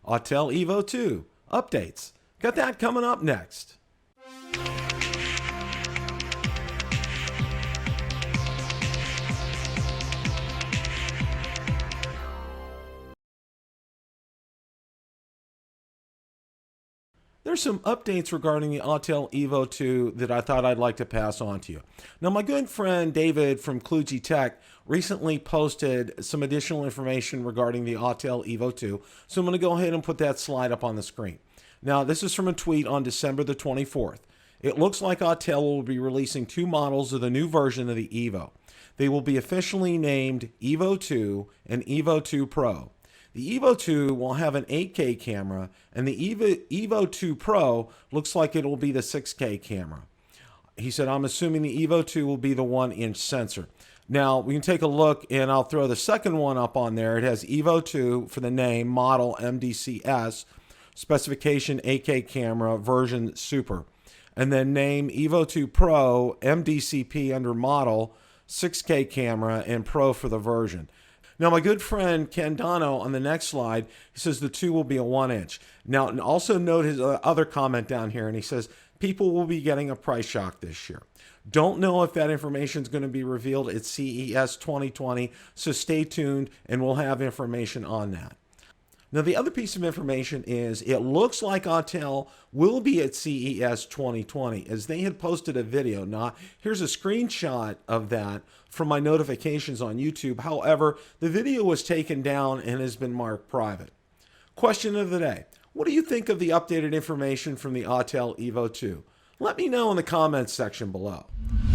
Autel Evo 2 updates. Got that coming up next. There's some updates regarding the Autel Evo 2 that I thought I'd like to pass on to you. Now, my good friend David from Kludgy Tech recently posted some additional information regarding the Autel Evo 2, so I'm going to go ahead and put that slide up on the screen. Now, this is from a tweet on December the 24th. It looks like Autel will be releasing 2 models of the new version of the Evo. They will be officially named Evo 2 and Evo 2 Pro. The Evo 2 will have an 8K camera, and the Evo 2 Pro looks like it will be the 6K camera. He said, I'm assuming the Evo 2 will be the 1-inch sensor. Now, we can take a look, and I'll throw the second one up on there. It has Evo 2 for the name, model MDCS, specification 8K camera, version Super. And then name Evo 2 Pro, MDCP under model, 6K camera, and Pro for the version. Now, my good friend Ken Dono on the next slide, he says the 2 will be a 1-inch. Now, also note his other comment down here, and he says people will be getting a price shock this year. Don't know if that information is going to be revealed at CES 2020, so stay tuned, and we'll have information on that. Now, the other piece of information is it looks like Autel will be at CES 2020, as they had posted a video. Now, here's a screenshot of that from my notifications on YouTube. However, the video was taken down and has been marked private. Question of the day. What do you think of the updated information from the Autel Evo 2? Let me know in the comments section below.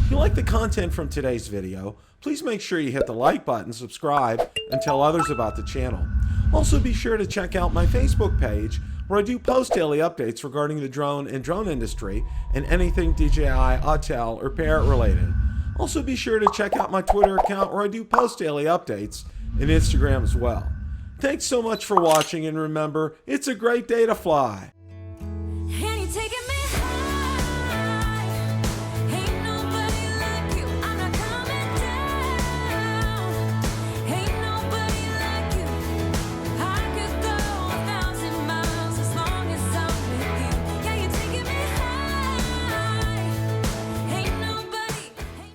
If you like the content from today's video, please make sure you hit the like button, subscribe, and tell others about the channel. Also, be sure to check out my Facebook page, where I do post daily updates regarding the drone and drone industry and anything DJI, Autel, or Parrot related. Also, be sure to check out my Twitter account, where I do post daily updates, and Instagram as well. Thanks so much for watching, and remember, it's a great day to fly.